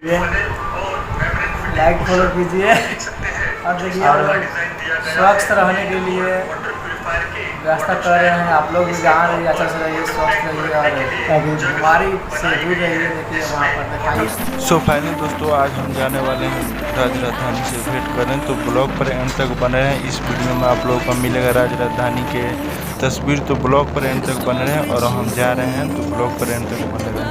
Like follow कीजिए और देखिए स्वच्छ रहने के लिए व्यवस्था कर रहे हैं। आप लोग भी जहाँ रहिए अच्छा से रहिए, स्वस्थ रहिए और बीमारी से दूर रहिए। देखिए वहाँ पर दिखाइए। सो फाइनल दोस्तों, आज हम जाने वाले हैं राज राजधानी से भेंट करें, तो ब्लॉग पर एंड तक बने रहें। इस वीडियो में आप लोगों को मिलेगा राज राजधानी के तस्वीर, तो ब्लॉग पर एंड तक बने रहें। और हम जा रहे हैं तो ब्लॉग पर एंड तक बने रहें।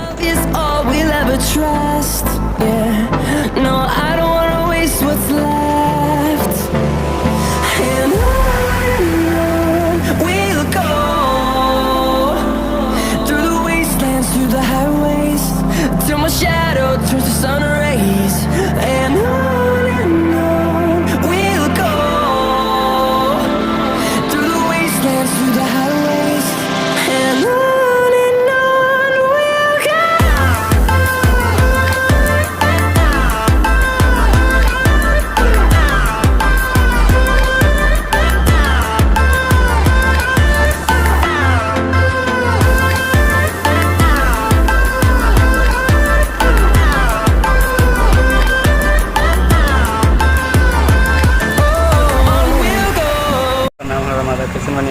Till my shadow turns to sun rays, and on we'll go through the wastelands, through the highways, and on we'll go.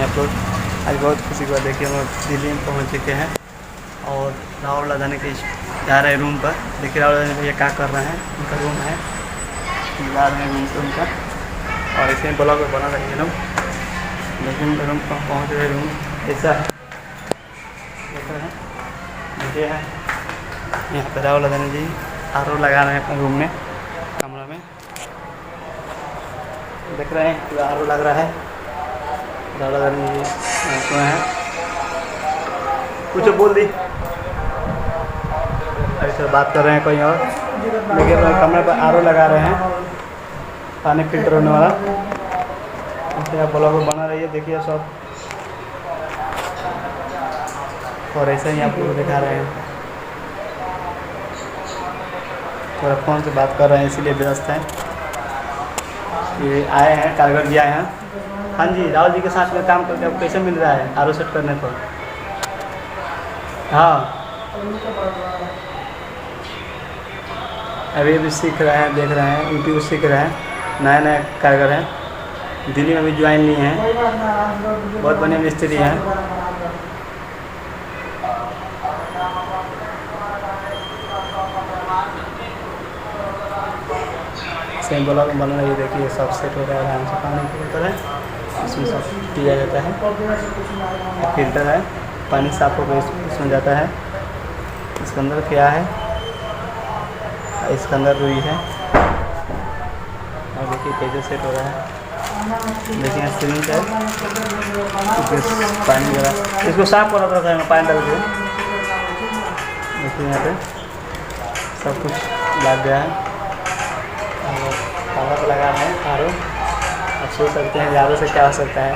आप लोग आज बहुत खुशी हुआ। देखिए हम लोग दिल्ली में पहुंच चुके हैं और राहुल राजधानी के जा रहे हैं रूम पर। देखिए राहुल राजधानी भैया क्या कर रहे हैं, उनका रूम है, जा रहे हैं रूम पर उनका। और इसे ब्लॉग में बना रहे हैं लोग। लेकिन रूम पर पहुँच रहे, रूम ऐसा है, देखिए है यहाँ पर राहुल राजधानी जी आर.ओ. लगा रहे हैं अपने रूम में, कमरा में देख रहे हैं पूरा आर.ओ. लग रहा है। है कुछ बोल दी, ऐसे बात कर रहे हैं कोई और, लेकिन कमरे पर आर.ओ. लगा रहे हैं, पानी फिल्टर होने वाला। इससे ब्लॉग बना रही है, देखिए सब। और ऐसे ही आप लोग दिखा रहे हैं, थोड़ा फ़ोन से बात कर रहे हैं इसीलिए व्यस्त है। ये आए हैं कारीगर जी आए हैं। हाँ जी, राहुल जी के साथ में काम करके आपको कैसे मिल रहा है आर.ओ. सेट करने पर? हाँ, अभी सीख रहे हैं, देख रहे हैं, यूट्यूब सीख रहे हैं। नया नया कारीगर हैं, दिल्ली में भी ज्वाइन लिए हैं, बहुत बढ़िया मिस्त्री हैं। सेम ब्लॉग बन रही है, देखिए सब सेट हो रहा है, आराम से पानी फिल्टर है, इसमें सब किया जाता है। फिल्टर है, पानी साफ होकर इसमें जाता है। इसके अंदर क्या है, इसके अंदर रुई है। और देखिए कैसे सेट हो रहा है, देखिए सिरिंज है, पानी जरा इसको साफ कर रहा था मैं, पानी डाल के। देखिए यहाँ पे सब कुछ लग गया है और कमरा पर लगा है आर.ओ. आप सोच सकते हैं ज़्यादा से क्या हो सकता है।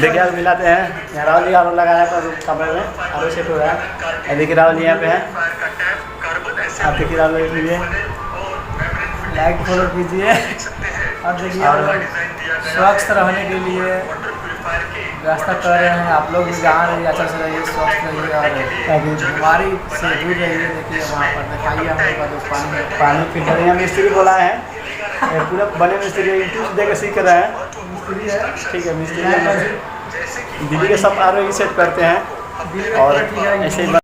देखिए आप मिलाते हैं, यहाँ राहुल जी आर.ओ. लगाया पर कमरे में आर.ओ. सेट हो रहा है। देखिए राहुल जी यहाँ पे है, आप देखिए राहुल जी लाइक फॉलो कीजिए और देखिए स्वच्छ रहने के लिए व्यवस्था कर रहे हैं। आप लोग भी जहाँ रहिए अच्छा से रहिए, स्वस्थ रहिए और बीमारी से दूर रहिए। देखिए वहाँ पर दिखाइए हम लोग पानी फिल्टर। यहाँ मिस्त्री बोला है, पूरा बने मिस्त्री यूट्यूब देकर सीख रहे हैं, ठीक है। मिस्त्री दिल्ली के सब आर.ओ. सेट करते हैं और ऐसे ही